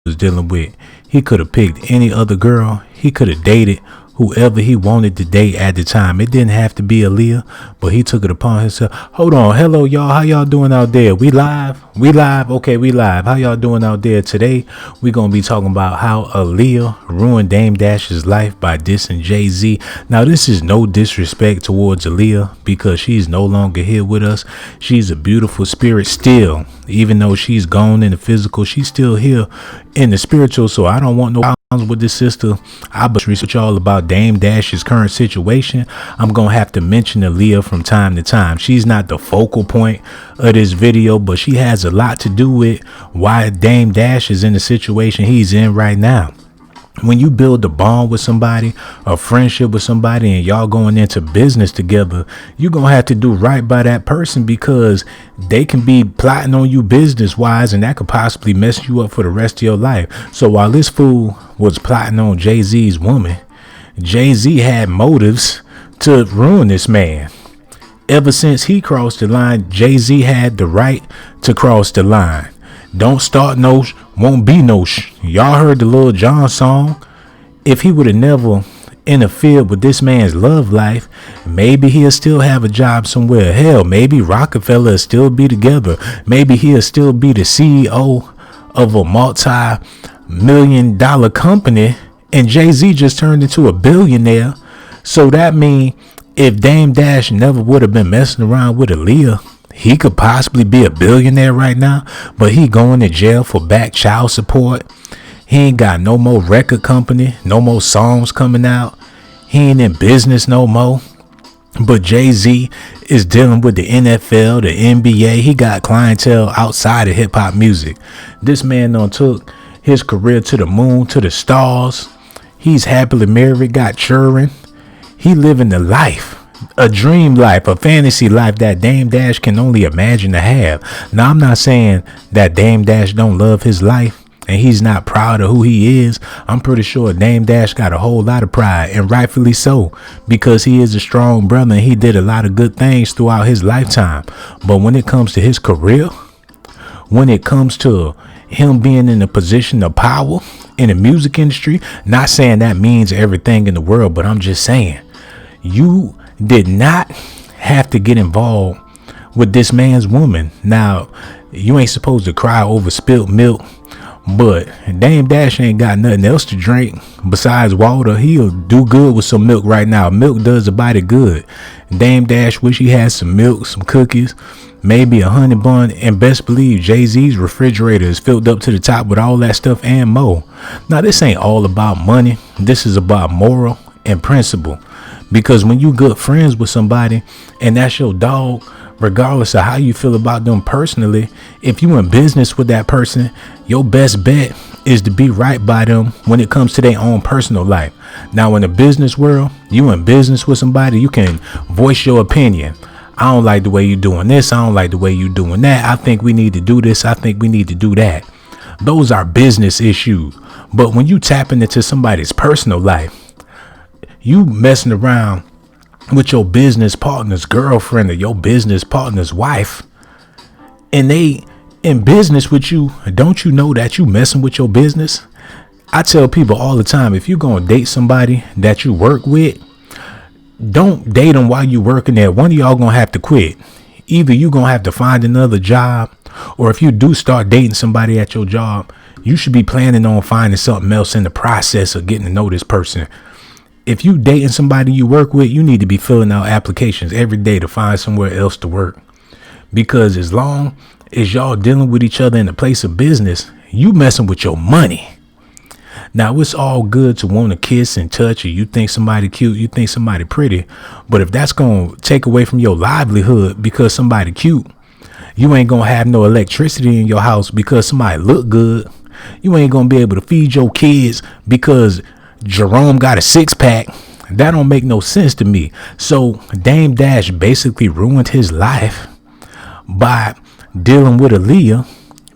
was dealing with. He could have picked any other girl. He could have dated whoever he wanted to date at the time. It didn't have to be Aaliyah, but he took it upon himself. Hold on. Hello, y'all. How y'all doing out there? We live? We live? Okay, we live. How y'all doing out there? Today, we're going to be talking about how Aaliyah ruined Dame Dash's life by dissing Jay-Z. Now, this is no disrespect towards Aaliyah because she's no longer here with us. She's a beautiful spirit still. Even though she's gone in the physical, she's still here in the spiritual. So I don't want no problems with this sister. I but research all about Dame Dash's current situation. I'm gonna have to mention Aaliyah from time to time. She's not the focal point of this video, but she has a lot to do with why Dame Dash is in the situation he's in right now. When you build a bond with somebody, a friendship with somebody, and y'all going into business together, you're going to have to do right by that person because they can be plotting on you business wise, and that could possibly mess you up for the rest of your life. So while this fool was plotting on Jay-Z's woman, Jay-Z had motives to ruin this man. Ever since he crossed the line, Jay-Z had the right to cross the line. Don't start no, won't be no. Y'all heard the Lil Jon song. If he would have never interfered with this man's love life, maybe he'll still have a job somewhere. Hell, maybe Rockefeller will still be together. Maybe he'll still be the CEO of a multi-million-dollar company, and Jay-Z just turned into a billionaire. So that means if Dame Dash never would have been messing around with Aaliyah, he could possibly be a billionaire right now, but he going to jail for back child support. He ain't got no more record company, no more songs coming out. He ain't in business no more. But Jay-Z is dealing with the NFL, the NBA. He got clientele outside of hip hop music. This man done took his career to the moon, to the stars. He's happily married, got children. He living the life. A dream life, a fantasy life that Dame Dash can only imagine to have. Now, I'm not saying that Dame Dash don't love his life and he's not proud of who he is. I'm pretty sure Dame Dash got a whole lot of pride, and rightfully so, because he is a strong brother and he did a lot of good things throughout his lifetime. But when it comes to his career, when it comes to him being in a position of power in the music industry, not saying that means everything in the world, but I'm just saying you did not have to get involved with this man's woman. Now, you ain't supposed to cry over spilt milk, but Dame Dash ain't got nothing else to drink besides water. He'll do good with some milk right now. Milk does a body good. Dame Dash wish he had some milk, some cookies, maybe a honey bun, and best believe Jay-Z's refrigerator is filled up to the top with all that stuff and more. Now, this ain't all about money. This is about moral and principle. Because when you good friends with somebody and that's your dog, regardless of how you feel about them personally, if you in business with that person, your best bet is to be right by them when it comes to their own personal life. Now, in the business world, you in business with somebody, you can voice your opinion. I don't like the way you doing this. I don't like the way you doing that. I think we need to do this. I think we need to do that. Those are business issues. But when you tapping into somebody's personal life, you messing around with your business partner's girlfriend or your business partner's wife, and they in business with you, don't you know that you messing with your business? I tell people all the time, if you're going to date somebody that you work with, don't date them while you working there. One of y'all going to have to quit. Either you going to have to find another job, or if you do start dating somebody at your job, you should be planning on finding something else in the process of getting to know this person. If you dating somebody you work with, you need to be filling out applications every day to find somewhere else to work. Because as long as y'all dealing with each other in the place of business, you messing with your money. Now, it's all good to want to kiss and touch, or you think somebody cute, you think somebody pretty. But if that's going to take away from your livelihood because somebody cute, you ain't going to have no electricity in your house because somebody look good. You ain't going to be able to feed your kids because Jerome got a six-pack. That don't make no sense to me. So Dame Dash basically ruined his life by dealing with Aaliyah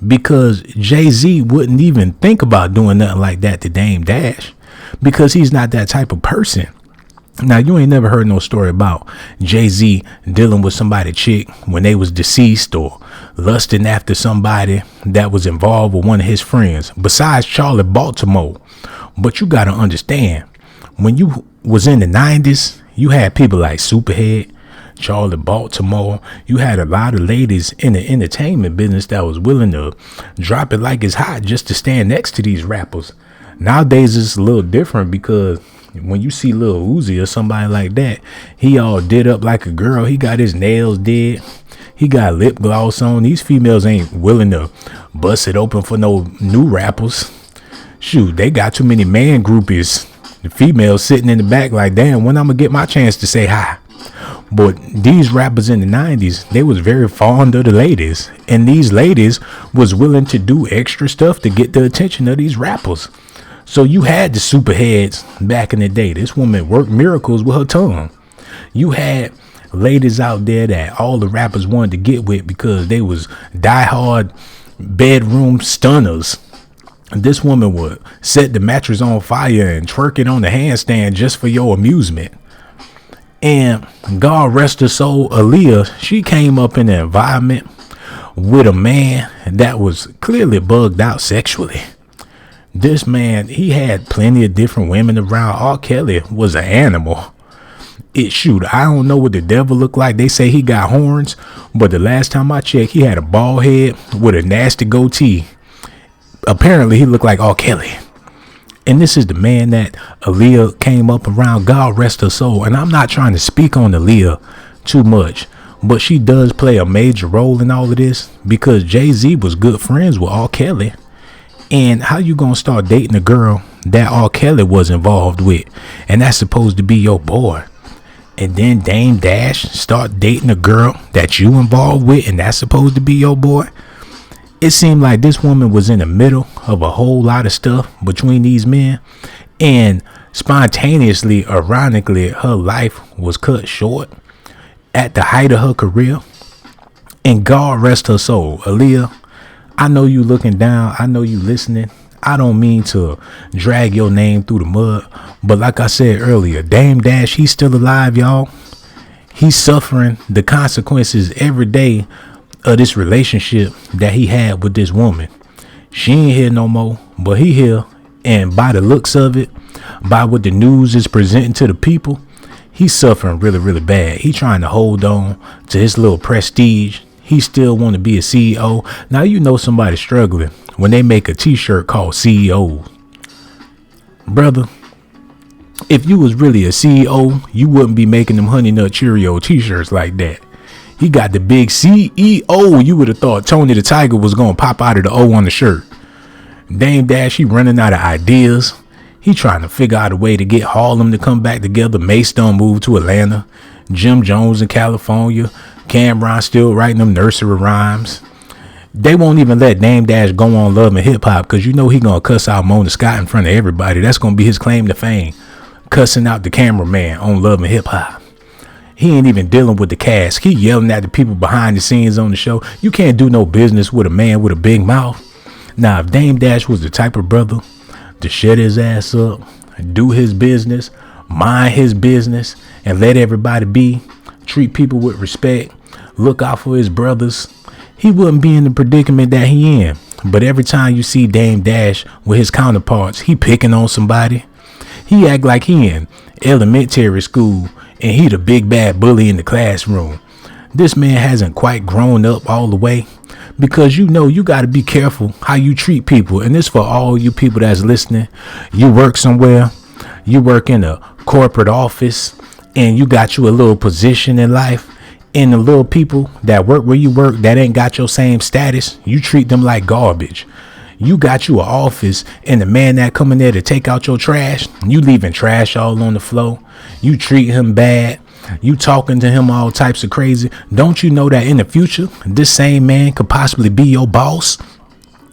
because Jay-Z wouldn't even think about doing nothing like that to Dame Dash because he's not that type of person. Now, you ain't never heard no story about Jay-Z dealing with somebody chick when they was deceased or lusting after somebody that was involved with one of his friends besides Charlie Baltimore. But you got to understand, when you was in the 90s, you had people like Superhead, Charlie Baltimore. You had a lot of ladies in the entertainment business that was willing to drop it like it's hot just to stand next to these rappers. Nowadays, it's a little different because when you see Lil Uzi or somebody like that, he all did up like a girl. He got his nails did. He got lip gloss on. These females ain't willing to bust it open for no new rappers. Shoot, they got too many man groupies. The females sitting in the back like, damn, when I'm gonna get my chance to say hi? But these rappers in the 90s, they was very fond of the ladies. And these ladies was willing to do extra stuff to get the attention of these rappers. So you had the superheads back in the day. This woman worked miracles with her tongue. You had ladies out there that all the rappers wanted to get with because they was diehard bedroom stunners. This woman would set the mattress on fire and twerk it on the handstand just for your amusement. And God rest her soul, Aaliyah, she came up in an environment with a man that was clearly bugged out sexually. This man, he had plenty of different women around. R. Kelly was an animal. I don't know what the devil looked like. They say he got horns, but the last time I checked, he had a bald head with a nasty goatee. Apparently, he looked like R. Kelly. And this is the man that Aaliyah came up around. God rest her soul. And I'm not trying to speak on Aaliyah too much, but she does play a major role in all of this because Jay-Z was good friends with R. Kelly. And how you gonna start dating a girl that R. Kelly was involved with, and that's supposed to be your boy? And then Dame Dash start dating a girl that you involved with, and that's supposed to be your boy? It seemed like this woman was in the middle of a whole lot of stuff between these men, and spontaneously, ironically, her life was cut short at the height of her career. And God rest her soul, Aaliyah. I know you looking down. I know you listening. I don't mean to drag your name through the mud, but like I said earlier, Dame Dash, he's still alive, y'all. He's suffering the consequences every day of this relationship that he had with this woman. She ain't here no more, but he here. And by the looks of it, by what the news is presenting to the people, he's suffering really, really bad. He trying to hold on to his little prestige. He still want to be a CEO. Now, you know somebody struggling when they make a t-shirt called CEO. Brother, if you was really a CEO, you wouldn't be making them Honey Nut Cheerio t-shirts like that. He got the big CEO. You would have thought Tony the Tiger was going to pop out of the O on the shirt. Dame Dash, he running out of ideas. He trying to figure out a way to get Harlem to come back together. Mace done moved to Atlanta. Jim Jones in California. Cameron still writing them nursery rhymes. They won't even let Dame Dash go on Love and Hip Hop because you know he gonna cuss out Mona Scott in front of everybody. That's gonna be his claim to fame, cussing out the cameraman on Love and Hip Hop. He ain't even dealing with the cast. He yelling at the people behind the scenes on the show. You can't do no business with a man with a big mouth. Now, if Dame Dash was the type of brother to shut his ass up, do his business, mind his business, and let everybody be, treat people with respect, look out for his brothers, he wouldn't be in the predicament that he in. But every time you see Dame Dash with his counterparts, he picking on somebody. He act like he in elementary school and he the big bad bully in the classroom. This man hasn't quite grown up all the way, because you know you got to be careful how you treat people. And this for all you people that's listening. You work somewhere, you work in a corporate office, and you got you a little position in life, and the little people that work where you work that ain't got your same status, you treat them like garbage. You got you an office, and the man that come in there to take out your trash, you leaving trash all on the floor. You treat him bad. You talking to him all types of crazy. Don't you know that in the future, this same man could possibly be your boss?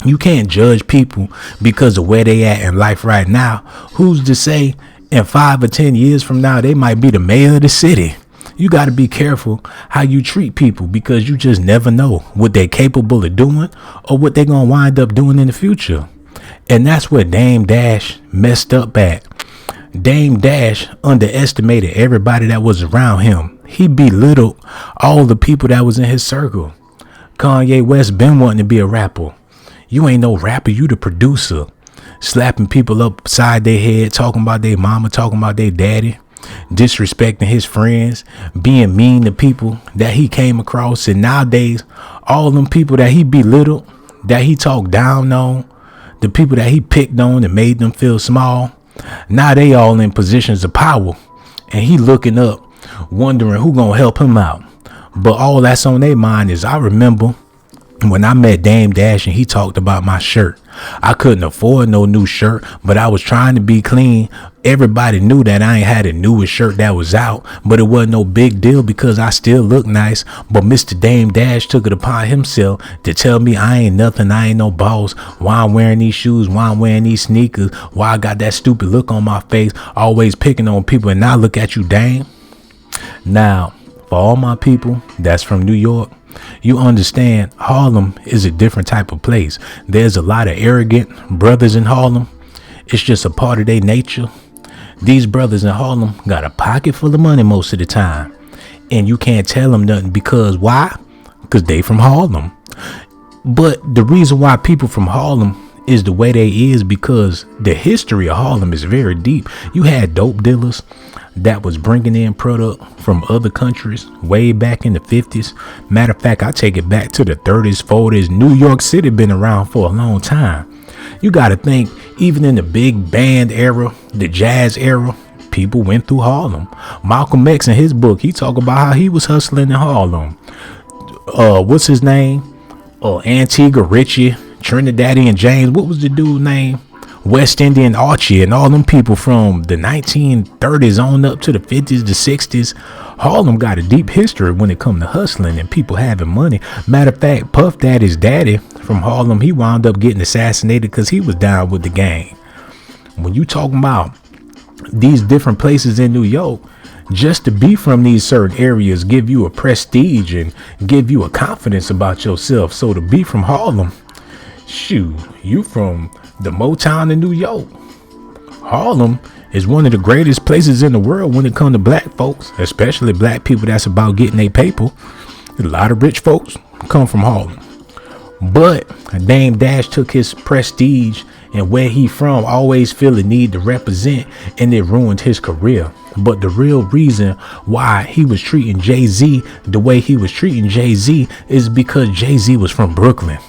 You can't judge people because of where they at in life right now. Who's to say in 5 or 10 years from now, they might be the mayor of the city? You got to be careful how you treat people, because you just never know what they're capable of doing or what they're going to wind up doing in the future. And that's where Dame Dash messed up at. Dame Dash underestimated everybody that was around him. He belittled all the people that was in his circle. Kanye West been wanting to be a rapper. You ain't no rapper, you the producer. Slapping people upside their head, talking about their mama, talking about their daddy, disrespecting his friends, being mean to people that he came across. And nowadays, all them people that he belittled, that he talked down on, the people that he picked on and made them feel small, now they all in positions of power. And he looking up, wondering who gonna help him out. But all that's on their mind is, I remember when I met Dame Dash and he talked about my shirt. I couldn't afford no new shirt, but I was trying to be clean. Everybody knew that I ain't had the newest shirt that was out, but it wasn't no big deal because I still look nice. But Mr. Dame Dash took it upon himself to tell me I ain't nothing, I ain't no boss. Why I'm wearing these shoes, why I'm wearing these sneakers, why I got that stupid look on my face, always picking on people. And now look at you, Dame. Now, for all my people that's from New York, you understand Harlem is a different type of place. There's a lot of arrogant brothers in Harlem. It's just a part of their nature. These brothers in Harlem got a pocket full of money most of the time. And you can't tell them nothing because why? Because they from Harlem. But the reason why people from Harlem is the way they is because the history of Harlem is very deep. You had dope dealers that was bringing in product from other countries way back in the 50s. Matter of fact, I take it back to the 30s, 40s. New York City been around for a long time. You got to think, even in the big band era, the jazz era, people went through Harlem. Malcolm X in his book, he talk about how he was hustling in Harlem. What's his name? Antigua Ritchie, Trinidadian James. What was the dude's name? West Indian Archie and all them people from the 1930s on up to the 50s, the 60s. Harlem got a deep history when it come to hustling and people having money. Matter of fact, Puff Daddy's daddy from Harlem, he wound up getting assassinated because he was down with the gang. When you talking about these different places in New York, just to be from these certain areas give you a prestige and give you a confidence about yourself. So to be from Harlem, shoot, you from the Motown in New York. Harlem is one of the greatest places in the world when it comes to black folks, especially black people that's about getting their paper. A lot of rich folks come from Harlem. But Dame Dash took his prestige and where he from always feel the need to represent, and it ruined his career. But the real reason why he was treating Jay-Z the way he was treating Jay-Z is because Jay-Z was from Brooklyn.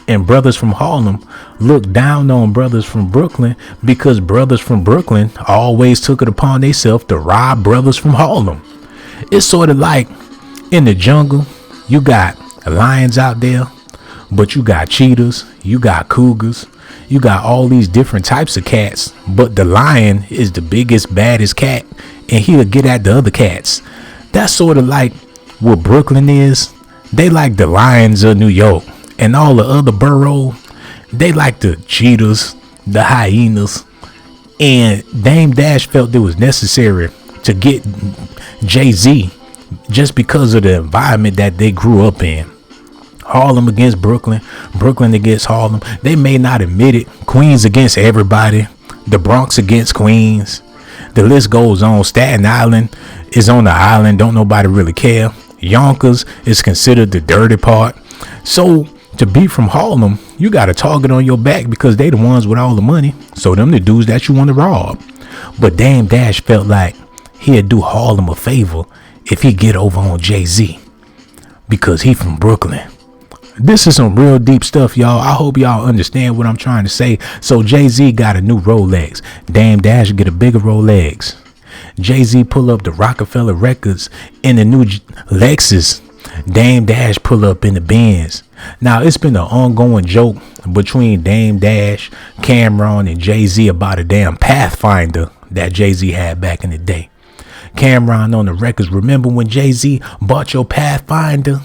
And brothers from Harlem look down on brothers from Brooklyn because brothers from Brooklyn always took it upon themselves to rob brothers from Harlem. It's sort of like in the jungle, you got lions out there, but you got cheetahs, you got cougars, you got all these different types of cats, but the lion is the biggest, baddest cat, and he'll get at the other cats. That's sort of like what Brooklyn is. They like the lions of New York. And all the other boroughs, they like the cheetahs, the hyenas. And Dame Dash felt it was necessary to get Jay-Z just because of the environment that they grew up in. Harlem against Brooklyn, Brooklyn against Harlem. They may not admit it. Queens against everybody. The Bronx against Queens. The list goes on. Staten Island is on the island. Don't nobody really care. Yonkers is considered the dirty part. So to be from Harlem, you got a target on your back because they the ones with all the money. So them the dudes that you want to rob. But Dame Dash felt like he'd do Harlem a favor if he get over on Jay-Z because he from Brooklyn. This is some real deep stuff, y'all. I hope y'all understand what I'm trying to say. So Jay-Z got a new Rolex. Dame Dash get a bigger Rolex. Jay-Z pull up the Rockefeller Records in the new Lexus. Dame Dash pull up in the Benz. Now, it's been an ongoing joke between Dame Dash, Cameron, and Jay-Z about a damn Pathfinder that Jay-Z had back in the day. Cameron on the records, remember when Jay-Z bought your Pathfinder?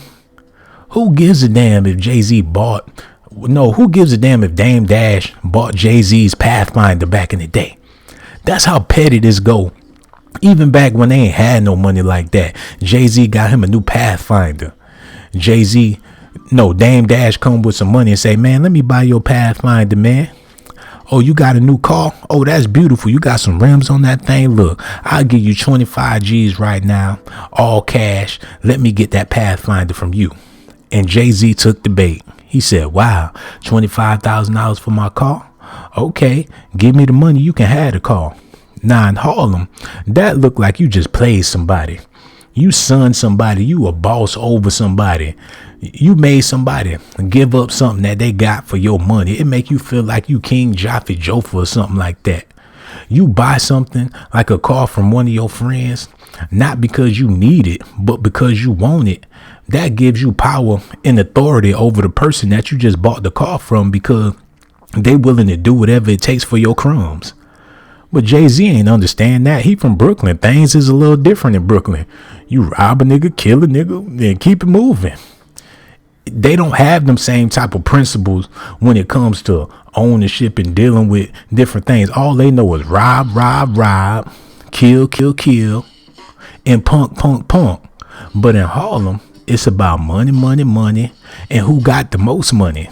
Who gives a damn if Jay-Z bought... No, who gives a damn if Dame Dash bought Jay-Z's Pathfinder back in the day? That's how petty this go. Even back when they ain't had no money like that, Jay-Z got him a new Pathfinder. Dame Dash come with some money and say, man, let me buy your Pathfinder, man. Oh, you got a new car? Oh, that's beautiful. You got some rims on that thing? Look, I'll give you 25 G's right now, all cash. Let me get that Pathfinder from you. And Jay-Z took the bait. He said, wow, $25,000 for my car? Okay, give me the money. You can have the car. Now in Harlem, that looked like you just played somebody. You son somebody. You a boss over somebody. You made somebody give up something that they got for your money. It make you feel like you King Jaffe Joffa or something like that. You buy something like a car from one of your friends, not because you need it, but because you want it. That gives you power and authority over the person that you just bought the car from, because they willing to do whatever it takes for your crumbs. But Jay-Z ain't understand that. He from Brooklyn. Things is a little different in Brooklyn. You rob a nigga, kill a nigga, then keep it moving. They don't have them same type of principles when it comes to ownership and dealing with different things. All they know is rob, kill, and punk. But in Harlem, it's about money, and who got the most money.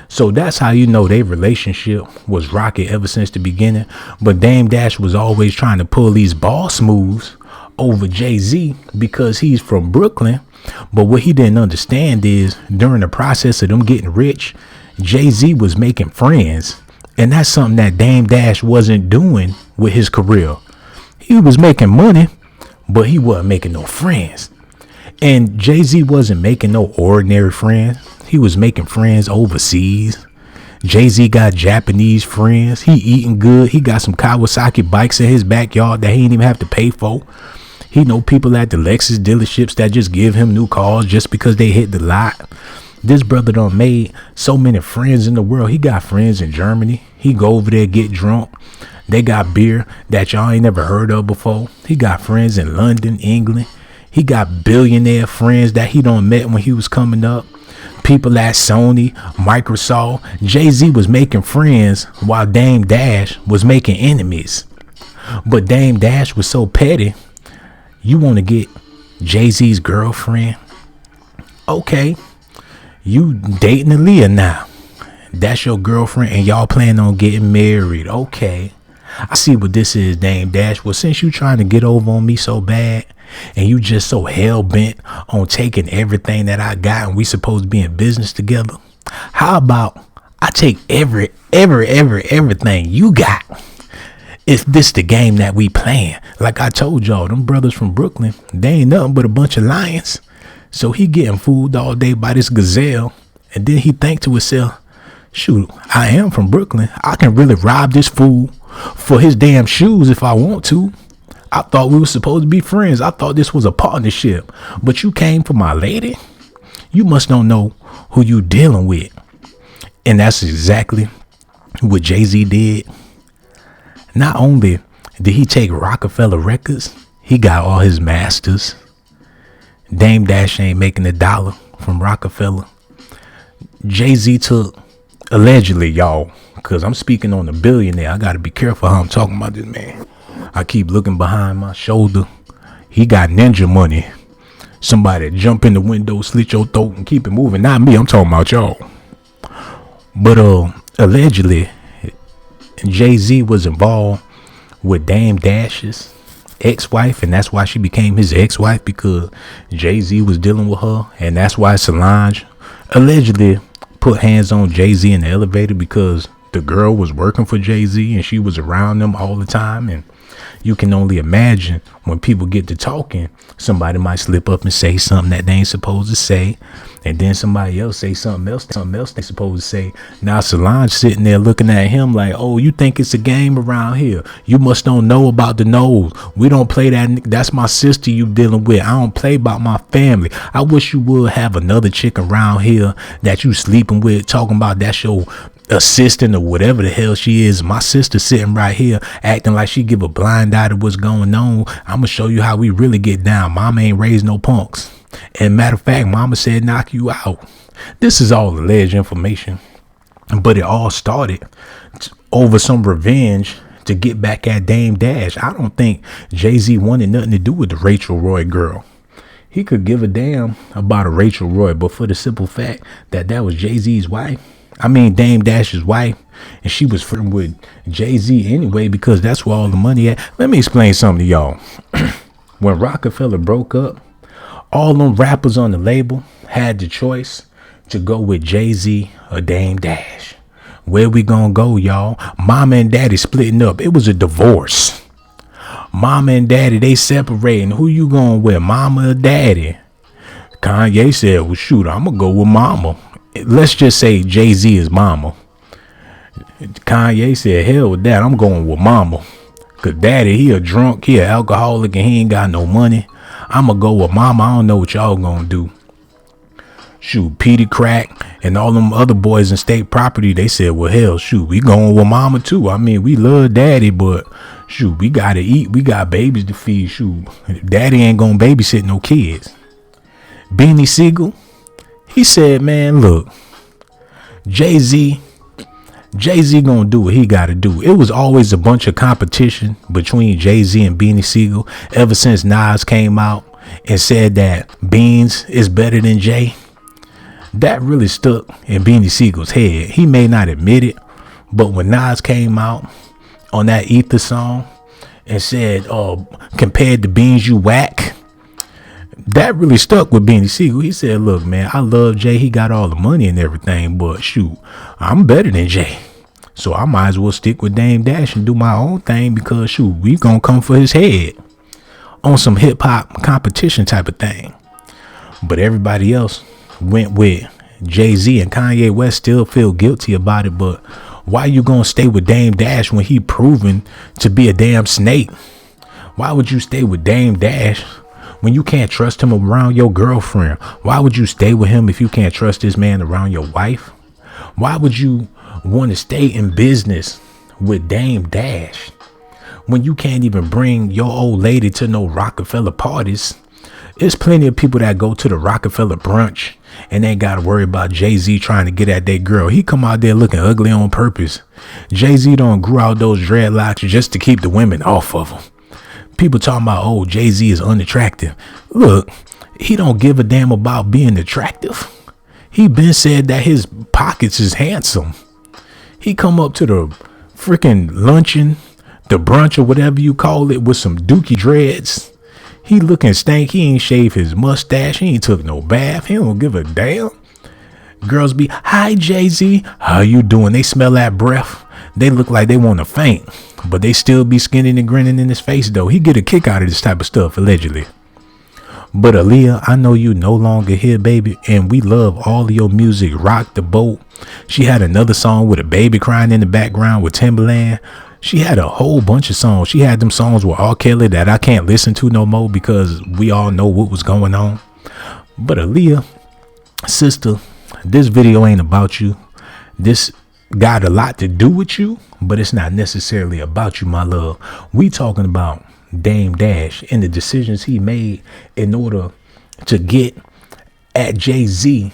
So that's how you know their relationship was rocky ever since the beginning. But Dame Dash was always trying to pull these boss moves over Jay-Z because he's from Brooklyn. But what he didn't understand is during the process of them getting rich, Jay-Z was making friends. And that's something that Dame Dash wasn't doing with his career. He was making money, but he wasn't making no friends. And Jay-Z wasn't making no ordinary friends. He was making friends overseas. Jay-Z got Japanese friends. He eating good. He got some Kawasaki bikes in his backyard that he ain't even have to pay for. He know people at the Lexus dealerships that just give him new cars just because they hit the lot. This brother done made so many friends in the world. He got friends in Germany. He go over there, get drunk. They got beer that y'all ain't never heard of before. He got friends in London, England. He got billionaire friends that he done met when he was coming up. People at Sony, Microsoft. Jay-Z was making friends while Dame Dash was making enemies. But Dame Dash was so petty. You want to get Jay-Z's girlfriend? Okay. You dating Aaliyah now. That's your girlfriend and y'all plan on getting married. Okay. I see what this is, Dame Dash. Well, since you trying to get over on me so bad and you just so hell-bent on taking everything that I got and we supposed to be in business together, how about I take everything you got? Is this the game that we playing? Like I told y'all, them brothers from Brooklyn, they ain't nothing but a bunch of lions. So he getting fooled all day by this gazelle. And then he think to himself, shoot, I am from Brooklyn. I can really rob this fool for his damn shoes if I want to. I thought we were supposed to be friends. I thought this was a partnership. But you came for my lady? You must don't know who you dealing with. And that's exactly what Jay-Z did. Not only did he take Rockefeller Records, he got all his masters. Dame Dash ain't making $1 from Rockefeller. Jay-Z took, allegedly, y'all, because I'm speaking on a billionaire. I got to be careful how I'm talking about this man. I keep looking behind my shoulder. He got ninja money. Somebody jump in the window, slit your throat, and keep it moving. Not me. I'm talking about y'all. But allegedly, Jay-Z was involved with Dame Dash's ex-wife, and that's why she became his ex-wife, because Jay-Z was dealing with her. And that's why Solange allegedly put hands on Jay-Z in the elevator, because the girl was working for Jay-Z and she was around them all the time. And you can only imagine when people get to talking, somebody might slip up and say something that they ain't supposed to say. And then somebody else say something else they supposed to say. Now Solange sitting there looking at him like, oh, you think it's a game around here? You must don't know about the nose. We don't play that. That's my sister you dealing with. I don't play about my family. I wish you would have another chick around here that you sleeping with, talking about that's your assistant or whatever the hell she is. My sister sitting right here acting like she give a blind eye to what's going on. I'm gonna show you how we really get down. Mama ain't raised no punks. And matter of fact, mama said knock you out. This is all alleged information, but it all started over some revenge to get back at Dame Dash. I don't think Jay-Z wanted nothing to do with the Rachel Roy girl. He could give a damn about a Rachel Roy, but for the simple fact that that was Jay-Z's wife, I mean, Dame Dash's wife, and she was flirting with Jay-Z anyway because that's where all the money at. Let me explain something to y'all. When Rockefeller broke up, all them rappers on the label had the choice to go with Jay-Z or Dame Dash. Where we gonna go, y'all? Mama and daddy splitting up. It was a divorce. Mama and daddy, they separating. Who you going with, mama or daddy? Kanye said, well, shoot, I'm gonna go with mama. Let's just say Jay-Z is mama. Kanye said, hell with that, I'm going with mama. Cause daddy, he a drunk, he a alcoholic, and he ain't got no money. I'm gonna go with mama. I don't know what y'all gonna do. Shoot, Petey Crack and all them other boys in State Property, they said, well, hell, shoot, we going with mama too. I mean, we love daddy, but shoot, we gotta eat. We got babies to feed. Shoot, daddy ain't gonna babysit no kids. Beanie Siegel, he said, man, look, Jay-Z gonna do what he gotta do. It was always a bunch of competition between Jay-Z and Beanie Siegel ever since Nas came out and said that Beans is better than Jay. That really stuck in Beanie Siegel's head. He may not admit it, but when Nas came out on that Ether song and said, compared to Beans, you whack, that really stuck with Beanie Siegel. He said, look, man, I love Jay. He got all the money and everything, but shoot, I'm better than Jay. So I might as well stick with Dame Dash and do my own thing because, shoot, we gonna come for his head on some hip hop competition type of thing. But everybody else went with Jay-Z, and Kanye West still feel guilty about it. But why you gonna stay with Dame Dash when he proven to be a damn snake? Why would you stay with Dame Dash when you can't trust him around your girlfriend? Why would you stay with him if you can't trust this man around your wife? Why would you want to stay in business with Dame Dash when you can't even bring your old lady to no Rockefeller parties? There's plenty of people that go to the Rockefeller brunch and ain't got to worry about Jay-Z trying to get at that girl. He come out there looking ugly on purpose. Jay-Z don't grew out those dreadlocks just to keep the women off of him. People talking about, oh, Jay-Z is unattractive. Look, he don't give a damn about being attractive. He been said that his pockets is handsome. He come up to the freaking luncheon, the brunch or whatever you call it, with some dookie dreads. He looking stank. He ain't shaved his mustache. He ain't took no bath. He don't give a damn. Girls be, hi, Jay-Z. How you doing? They smell that breath. They look like they want to faint, but they still be skinning and grinning in his face, though. He get a kick out of this type of stuff, allegedly. But Aaliyah, I know you no longer here, baby, and we love all of your music. Rock the boat. She had another song with a baby crying in the background with Timberland. She had a whole bunch of songs. She had them songs with R. Kelly that I can't listen to no more because we all know what was going on. But Aaliyah, sister, this video ain't about you. This got a lot to do with you, but it's not necessarily about you, my love. We talking about Dame Dash and the decisions he made in order to get at Jay-Z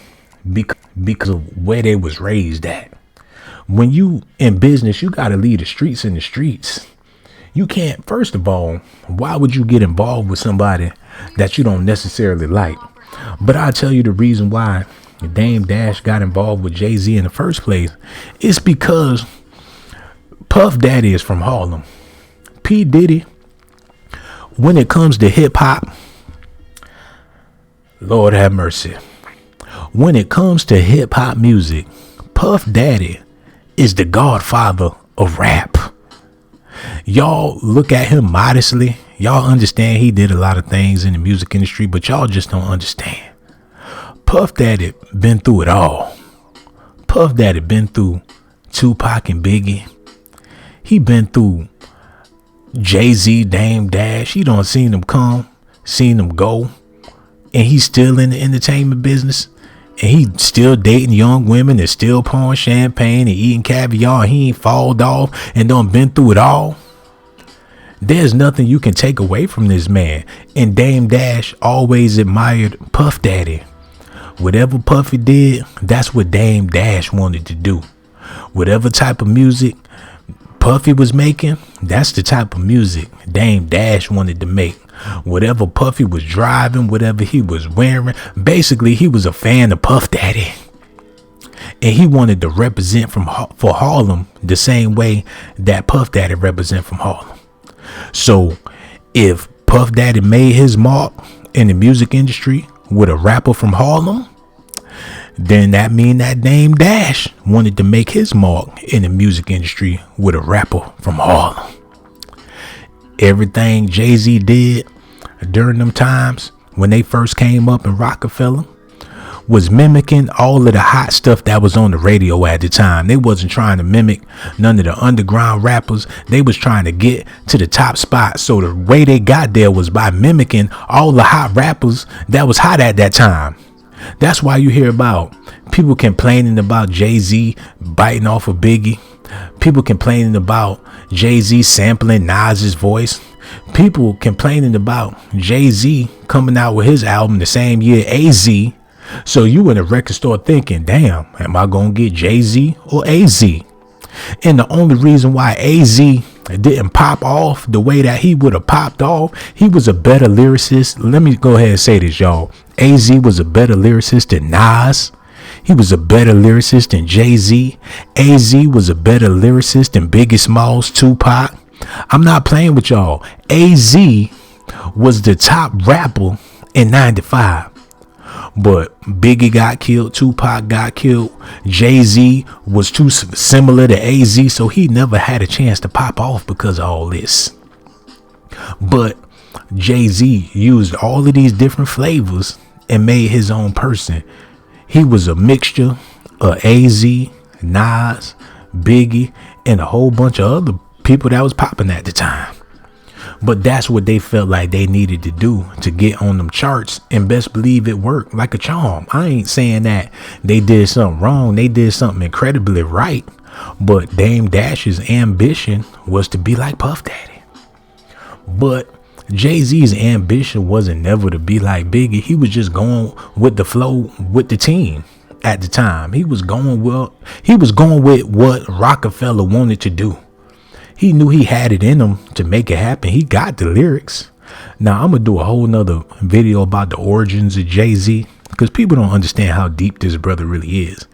because of where they was raised at. When you in business, you got to leave the streets in the streets. You can't, first of all, why would you get involved with somebody that you don't necessarily like? But I'll tell you the reason why Dame Dash got involved with Jay-Z in the first place. It's because Puff Daddy is from Harlem. P. Diddy, when it comes to hip hop, Lord have mercy. When it comes to hip hop music, Puff Daddy is the godfather of rap. Y'all look at him modestly. Y'all understand he did a lot of things in the music industry, but y'all just don't understand. Puff Daddy been through it all. Puff Daddy been through Tupac and Biggie. He been through Jay-Z, Dame Dash. He done seen them come, seen them go, and he's still in the entertainment business. And he still dating young women and still pouring champagne and eating caviar. And he ain't falled off and done been through it all. There's nothing you can take away from this man. And Dame Dash always admired Puff Daddy. Whatever Puffy did, that's what Dame Dash wanted to do. Whatever type of music Puffy was making, that's the type of music Dame Dash wanted to make. Whatever Puffy was driving, whatever he was wearing, basically he was a fan of Puff Daddy. And he wanted to represent for Harlem the same way that Puff Daddy represent from Harlem. So if Puff Daddy made his mark in the music industry with a rapper from Harlem, then that mean that Dame Dash wanted to make his mark in the music industry with a rapper from Harlem. Everything Jay-Z did during them times when they first came up in Rockefeller was mimicking all of the hot stuff that was on the radio at the time. They wasn't trying to mimic none of the underground rappers. They was trying to get to the top spot. So the way they got there was by mimicking all the hot rappers that was hot at that time. That's why you hear about people complaining about Jay-Z biting off of Biggie. People complaining about Jay-Z sampling Nas's voice. People complaining about Jay-Z coming out with his album the same year AZ. So you in a record store thinking, damn, am I going to get Jay-Z or AZ? And the only reason why AZ didn't pop off the way that he would have popped off, he was a better lyricist. Let me go ahead and say this, y'all. AZ was a better lyricist than Nas. He was a better lyricist than Jay-Z. AZ was a better lyricist than Biggie Smalls, Tupac. I'm not playing with y'all. AZ was the top rapper in 95. But Biggie got killed, Tupac got killed, Jay-Z was too similar to AZ, so he never had a chance to pop off because of all this. But Jay-Z used all of these different flavors and made his own person. He was a mixture of AZ, Nas, Biggie, and a whole bunch of other people that was popping at the time. But that's what they felt like they needed to do to get on them charts, and best believe it worked like a charm. I ain't saying that they did something wrong. They did something incredibly right. But Dame Dash's ambition was to be like Puff Daddy. But Jay-Z's ambition wasn't never to be like Biggie. He was just going with the flow with the team at the time. He was going with what Rockefeller wanted to do. He knew he had it in him to make it happen. He got the lyrics. Now, I'm going to do a whole nother video about the origins of Jay-Z, because people don't understand how deep this brother really is.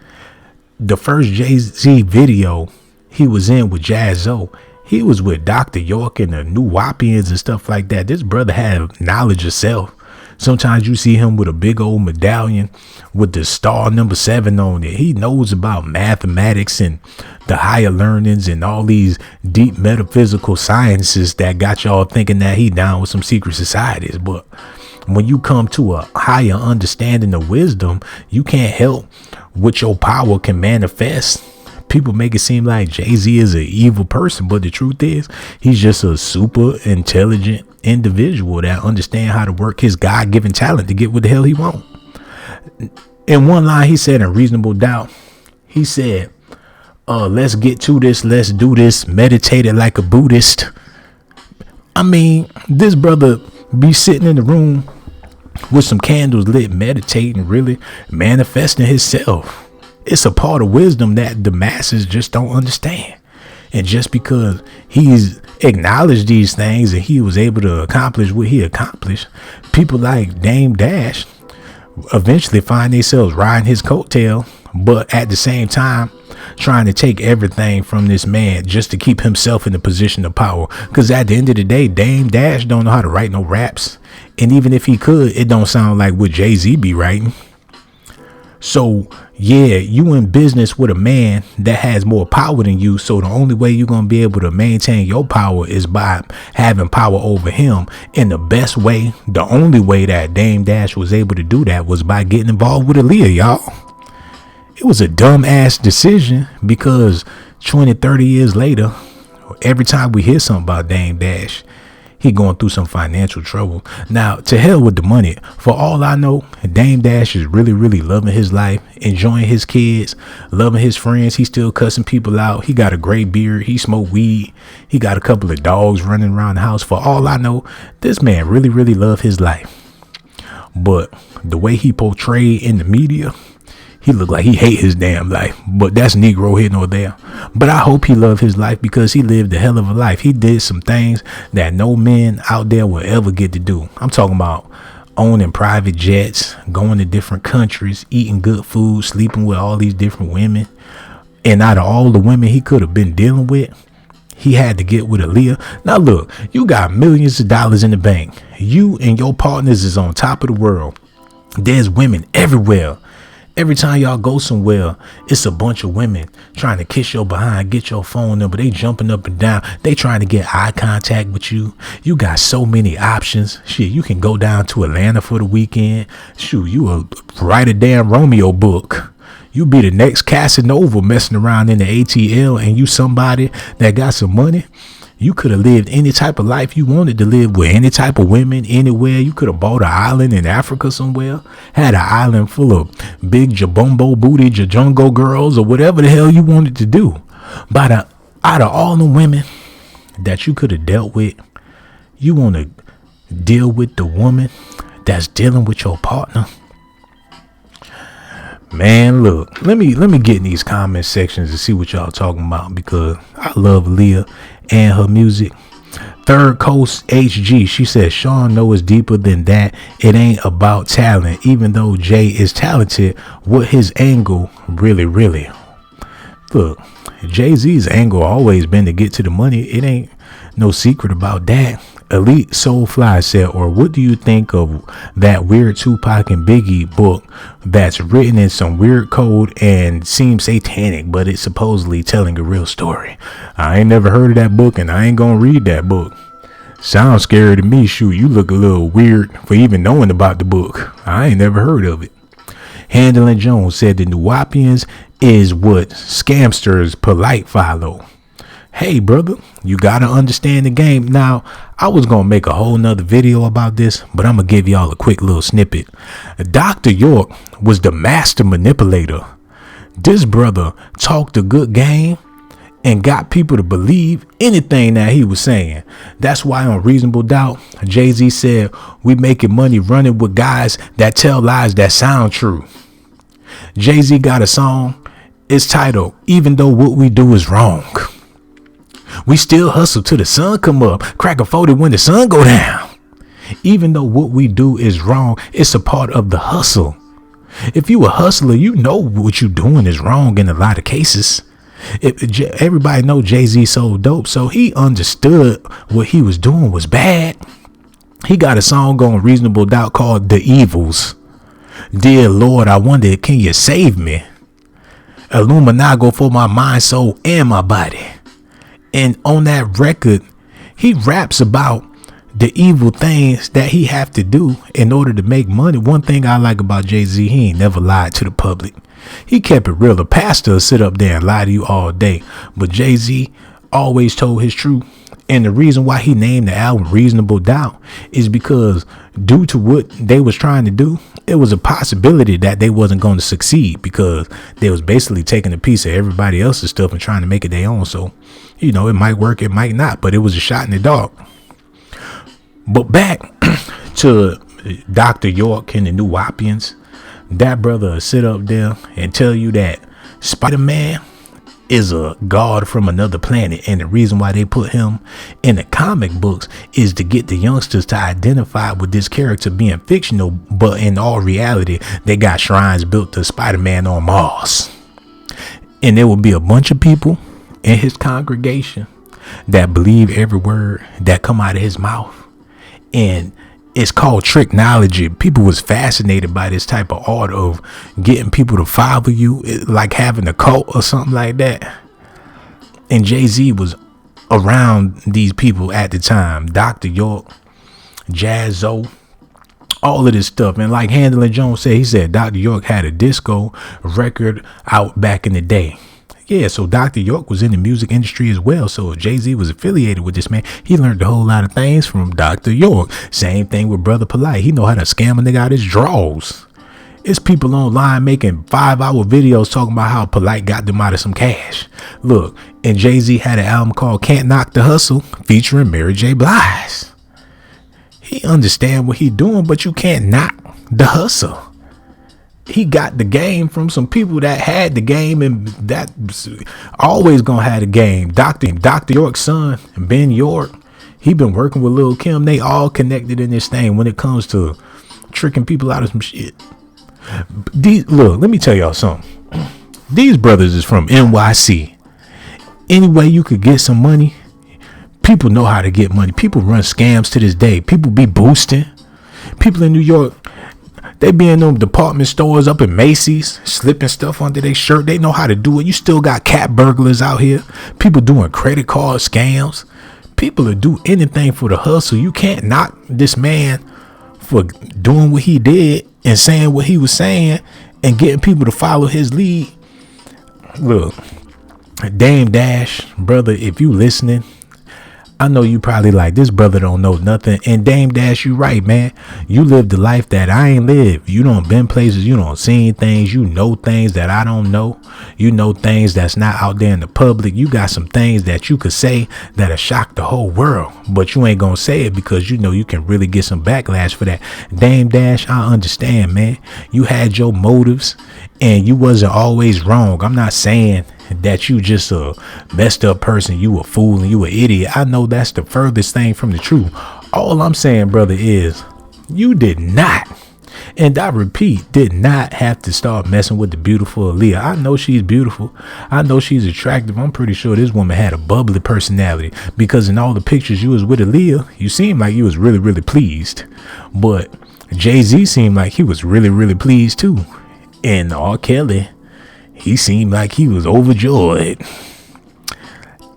The first Jay-Z video he was in with Jaz-O, he was with Dr. York and the New Wapians and stuff like that. This brother had knowledge of self. Sometimes you see him with a big old medallion with the star number 7 on it. He knows about mathematics and the higher learnings and all these deep metaphysical sciences that got y'all thinking that he down with some secret societies. But when you come to a higher understanding of wisdom, you can't help what your power can manifest. People make it seem like Jay-Z is an evil person, but the truth is he's just a super intelligent individual that understand how to work his God-given talent to get what the hell he want. In one line, he said in Reasonable Doubt, he said, let's get to this, let's do this, meditate it like a Buddhist. I mean, this brother be sitting in the room with some candles lit, meditating, really manifesting himself. It's a part of wisdom that the masses just don't understand. And just because he's acknowledged these things and he was able to accomplish what he accomplished, people like Dame Dash eventually find themselves riding his coattail, but at the same time trying to take everything from this man just to keep himself in the position of power. Because at the end of the day, Dame Dash don't know how to write no raps. And even if he could, it don't sound like what Jay-Z be writing. So, yeah, you in business with a man that has more power than you. So the only way you're going to be able to maintain your power is by having power over him. And the best way, the only way that Dame Dash was able to do that was by getting involved with Aaliyah, y'all. It was a dumb ass decision because 20, 30 years later, every time we hear something about Dame Dash, he going through some financial trouble. Now, to hell with the money. For all I know, Dame Dash is really, really loving his life, enjoying his kids, loving his friends. He's still cussing people out. He got a gray beard. He smoke weed. He got a couple of dogs running around the house. For all I know, this man really, really love his life. But the way he portrayed in the media, he looked like he hate his damn life. But that's Negro here nor there. But I hope he loved his life because he lived a hell of a life. He did some things that no man out there will ever get to do. I'm talking about owning private jets, going to different countries, eating good food, sleeping with all these different women. And out of all the women he could have been dealing with, he had to get with Aaliyah. Now look, you got millions of dollars in the bank. You and your partners is on top of the world. There's women everywhere. Every time y'all go somewhere, it's a bunch of women trying to kiss your behind, get your phone number. They jumping up and down. They trying to get eye contact with you. You got so many options. Shit, you can go down to Atlanta for the weekend. Shoot, you will write a damn Romeo book. You be the next Casanova messing around in the ATL, and you somebody that got some money. You could have lived any type of life you wanted to live with any type of women anywhere. You could have bought an island in Africa somewhere, had an island full of big jabombo booty jajongo girls or whatever the hell you wanted to do. But out of all the women that you could have dealt with, you want to deal with the woman that's dealing with your partner. Man, look, let me get in these comment sections and see what y'all talking about, because I love Aaliyah and her music. Third Coast HG, she said Shawn knows deeper than that. It ain't about talent. Even though Jay is talented, what his angle really. Look, Jay-Z's angle always been to get to the money. It ain't no secret about that. Elite Soulfly said, or what do you think of that weird Tupac and Biggie book that's written in some weird code and seems satanic, but it's supposedly telling a real story? I ain't never heard of that book, and I ain't gonna read that book. Sounds scary to me. Shoot, you look a little weird for even knowing about the book. I ain't never heard of it. Handling Jones said the Nuwapians is what scamsters polite follow. Hey, brother, you got to understand the game. Now, I was going to make a whole nother video about this, but I'm going to give y'all a quick little snippet. Dr. York was the master manipulator. This brother talked a good game and got people to believe anything that he was saying. That's why on Reasonable Doubt, Jay-Z said, we making money running with guys that tell lies that sound true. Jay-Z got a song. It's titled, Even Though What We Do Is Wrong. We still hustle till the sun come up, crack a 40 when the sun go down. Even though what we do is wrong, it's a part of the hustle. If you a hustler, you know what you doing is wrong in a lot of cases. Everybody know Jay-Z sold dope, so he understood what he was doing was bad. He got a song on Reasonable Doubt called The Evils. Dear Lord, I wonder, can you save me? Illuminago for my mind, soul, and my body. And on that record, he raps about the evil things that he have to do in order to make money. One thing I like about Jay-Z, he ain't never lied to the public. He kept it real. A pastor will sit up there and lie to you all day. But Jay-Z always told his truth. And the reason why he named the album Reasonable Doubt is because due to what they was trying to do, it was a possibility that they wasn't going to succeed, because they was basically taking a piece of everybody else's stuff and trying to make it their own. So, you know, it might work, it might not, but it was a shot in the dark. But back to Dr. York and the Nuwapians, that brother will sit up there and tell you that Spider-Man is a god from another planet, and the reason why they put him in the comic books is to get the youngsters to identify with this character being fictional, but in all reality they got shrines built to Spider-Man on Mars. And there will be a bunch of people in his congregation that believe every word that come out of his mouth, and it's called tricknology. People was fascinated by this type of art of getting people to follow you, like having a cult or something like that. And Jay-Z was around these people at the time. Dr. York, Jazzo, all of this stuff. And like Handling Jones said, he said Dr. York had a disco record out back in the day. Yeah, so Dr. York was in the music industry as well. So Jay-Z was affiliated with this man. He learned a whole lot of things from Dr. York. Same thing with Brother Polite. He know how to scam a nigga out his drawers. It's people online making 5-hour videos talking about how Polite got them out of some cash. Look, and Jay-Z had an album called Can't Knock the Hustle featuring Mary J. Blige. He understand what he doing, but you can't knock the hustle. He got the game from some people that had the game, and that always gonna have the game. Dr. York's son, Ben York, he been working with Lil Kim. They all connected in this thing when it comes to tricking people out of some shit. Look, let me tell y'all something. These brothers is from NYC. Any way you could get some money, people know how to get money. People run scams to this day. People be boosting. People in New York, they be in them department stores up in Macy's, slipping stuff under their shirt. They know how to do it. You still got cat burglars out here. People doing credit card scams. People will do anything for the hustle. You can't knock this man for doing what he did and saying what he was saying and getting people to follow his lead. Look, Dame Dash, brother, if you listening, I know you probably like, this brother don't know nothing. And Dame Dash, you right, man. You live the life that I ain't lived. You don't been places. You don't seen things. You know things that I don't know. You know things that's not out there in the public. You got some things that you could say that'll shock the whole world. But you ain't gonna say it because you know you can really get some backlash for that. Dame Dash, I understand, man. You had your motives and you wasn't always wrong. I'm not saying that you just a messed up person, you a fool and you an idiot. I know that's the furthest thing from the truth. All I'm saying, brother, is you did not, and I repeat, did not have to start messing with the beautiful Aaliyah. I know she's beautiful. I know she's attractive. I'm pretty sure this woman had a bubbly personality because in all the pictures you was with Aaliyah, you seemed like you was really, really pleased. But Jay-Z seemed like he was really, really pleased too. And R. Kelly, he seemed like he was overjoyed.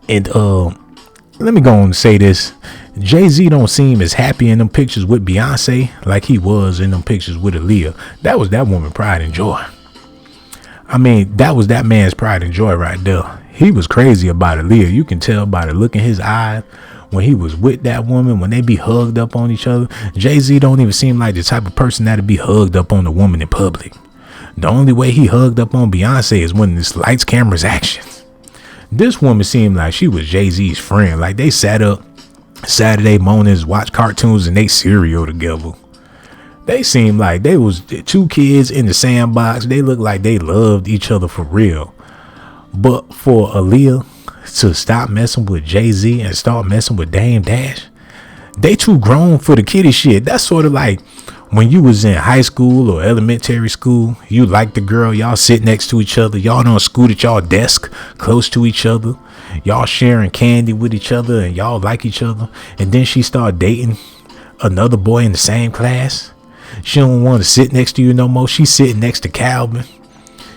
And let me go on and say this. Jay-Z don't seem as happy in them pictures with Beyonce like he was in them pictures with Aaliyah. That was that woman's pride and joy. I mean, that was that man's pride and joy right there. He was crazy about Aaliyah. You can tell by the look in his eye when he was with that woman, when they be hugged up on each other. Jay-Z don't even seem like the type of person that'd be hugged up on a woman in public. The only way he hugged up on Beyonce is when it's lights, cameras, action. This woman seemed like she was Jay-Z's friend. Like they sat up Saturday mornings, watch cartoons, and ate cereal together. They seemed like they was two kids in the sandbox. They looked like they loved each other for real. But for Aaliyah to stop messing with Jay-Z and start messing with Dame Dash, they too grown for the kiddie shit. That's sort of like when you was in high school or elementary school, you liked the girl, y'all sit next to each other, y'all don't scoot at y'all desk close to each other, y'all sharing candy with each other and y'all like each other, and then she start dating another boy in the same class. She don't want to sit next to you no more. She's sitting next to Calvin.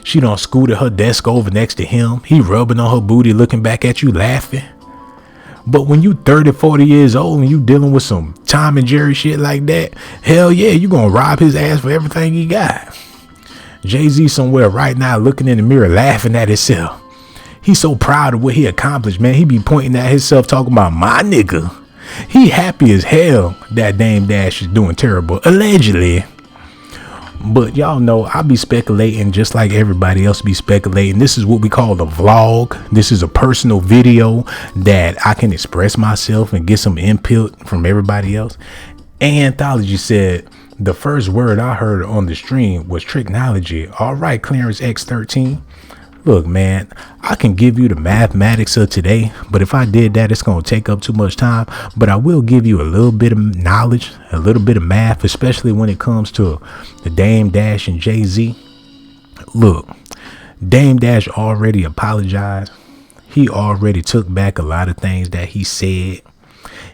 She don't scoot at her desk over next to him. He rubbing on her booty, looking back at you, laughing. But when you 30, 40 years old and you dealing with some Tom and Jerry shit like that, hell yeah, you gonna rob his ass for everything he got. Jay-Z somewhere right now looking in the mirror laughing at himself. He's so proud of what he accomplished, man. He be pointing at himself talking about my nigga. He happy as hell that Dame Dash is doing terrible, allegedly. But y'all know I be speculating just like everybody else be speculating. This is what we call a vlog. This is a personal video that I can express myself and get some input from everybody else. Anthology said the first word I heard on the stream was tricknology. All right, Clarence X13. Look, man, I can give you the mathematics of today, but if I did that, it's going to take up too much time. But I will give you a little bit of knowledge, a little bit of math, especially when it comes to the Dame Dash and Jay-Z. Look, Dame Dash already apologized. He already took back a lot of things that he said.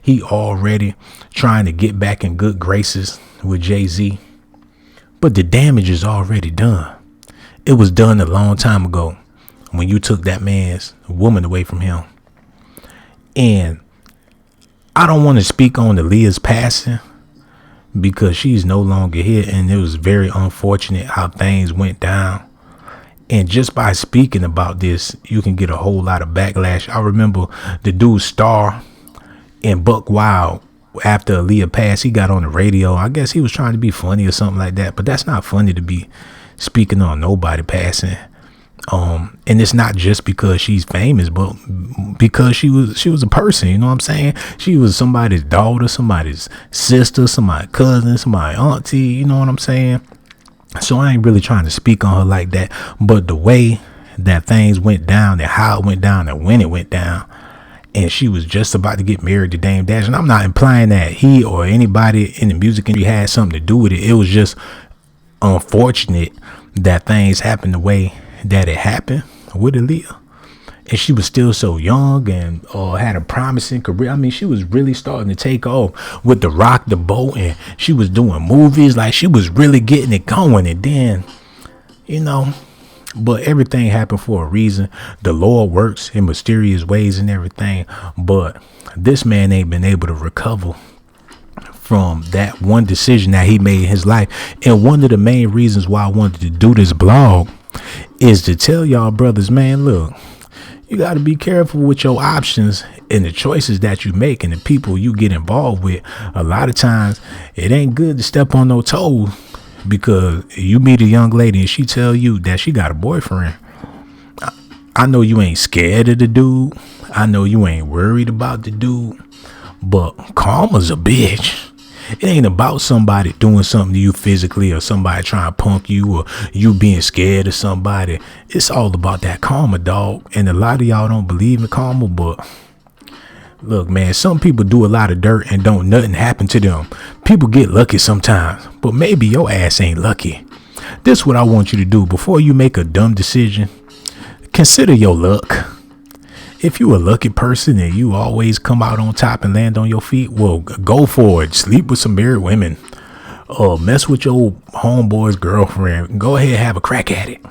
He already trying to get back in good graces with Jay-Z. But the damage is already done. It was done a long time ago when you took that man's woman away from him. And I don't want to speak on Aaliyah's passing because she's no longer here. And it was very unfortunate how things went down. And just by speaking about this, you can get a whole lot of backlash. I remember the dude Star in Buck Wild. After Aaliyah passed, he got on the radio. I guess he was trying to be funny or something like that. But that's not funny to be speaking on nobody passing. And it's not just because she's famous, but because she was a person, you know what I'm saying? She was somebody's daughter, somebody's sister, somebody's cousin, somebody's auntie, you know what I'm saying? So I ain't really trying to speak on her like that. But the way that things went down and how it went down and when it went down, and she was just about to get married to Dame Dash. And I'm not implying that he or anybody in the music industry had something to do with it. It was just unfortunate that things happened the way that it happened with Aaliyah. And she was still so young and had a promising career. I mean, she was really starting to take off with the Rock the Boat, and she was doing movies. Like, she was really getting it going. And then, but everything happened for a reason. The Lord works in mysterious ways and everything. But this man ain't been able to recover from that one decision that he made in his life. And one of the main reasons why I wanted to do this blog is to tell y'all brothers, man, look, you got to be careful with your options and the choices that you make and the people you get involved with. A lot of times it ain't good to step on no toes, because you meet a young lady and she tell you that she got a boyfriend. I know you ain't scared of the dude. I know you ain't worried about the dude, but karma's a bitch. It ain't about somebody doing something to you physically or somebody trying to punk you or you being scared of somebody. It's all about that karma, dog. And a lot of y'all don't believe in karma, but look, man, some people do a lot of dirt and don't nothing happen to them. People get lucky sometimes, but maybe your ass ain't lucky. This is what I want you to do before you make a dumb decision. Consider your luck. If you a lucky person and you always come out on top and land on your feet, well, go for it. Sleep with some married women. Mess with your homeboy's girlfriend. Go ahead, have a crack at it.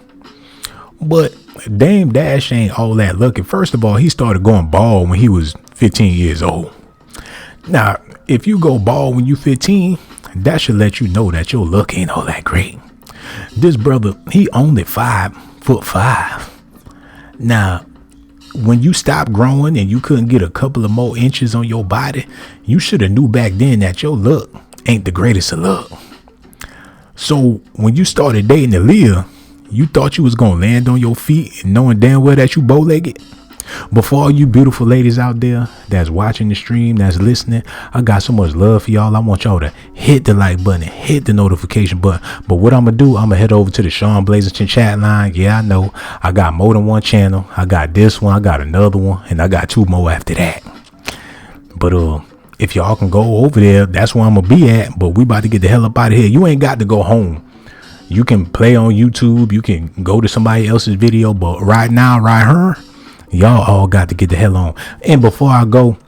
But Dame Dash ain't all that lucky. First of all, he started going bald when he was 15 years old. Now, if you go bald when you 15, that should let you know that your luck ain't all that great. This brother, he only 5'5". Now, when you stopped growing and you couldn't get a couple of more inches on your body, you should have knew back then that your luck ain't the greatest of luck. So when you started dating Aaliyah, you thought you was going to land on your feet and knowing damn well that you bow-legged. But for all you beautiful ladies out there that's watching the stream, that's listening, I got so much love for y'all. I want y'all to hit the like button, hit the notification button. But what I'm going to do, I'm going to head over to the Shawn Blazington chat line. Yeah, I know. I got more than one channel. I got this one. I got another one. And I got 2 more after that. But if y'all can go over there, that's where I'm going to be at. But we about to get the hell up out of here. You ain't got to go home. You can play on YouTube. You can go to somebody else's video. But right now, right here, y'all all got to get the hell on. And before I go,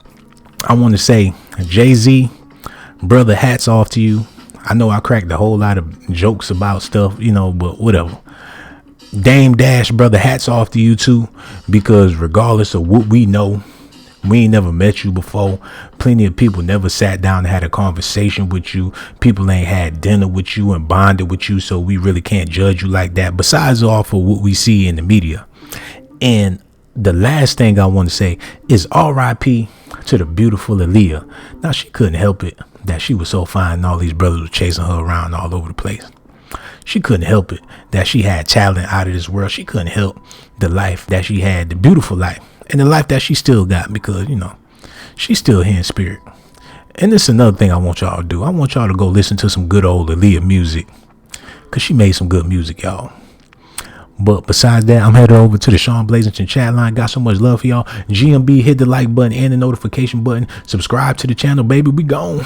I want to say, Jay-Z, brother, hats off to you. I know I cracked a whole lot of jokes about stuff, but whatever. Dame Dash, brother, hats off to you too, because regardless of what we know, we ain't never met you before. Plenty of people never sat down and had a conversation with you. People ain't had dinner with you and bonded with you, so we really can't judge you like that, besides off of what we see in the media. And the last thing I want to say is R.I.P. to the beautiful Aaliyah. Now, she couldn't help it that she was so fine and all these brothers were chasing her around all over the place. She couldn't help it that she had talent out of this world. She couldn't help the life that she had, the beautiful life, and the life that she still got, because, she's still here in spirit. And this is another thing I want y'all to do. I want y'all to go listen to some good old Aaliyah music, because she made some good music, y'all. But besides that, I'm headed over to the Shawn Blazington chat line. Got so much love for y'all. GMB, hit the like button and the notification button. Subscribe to the channel, baby. We gone.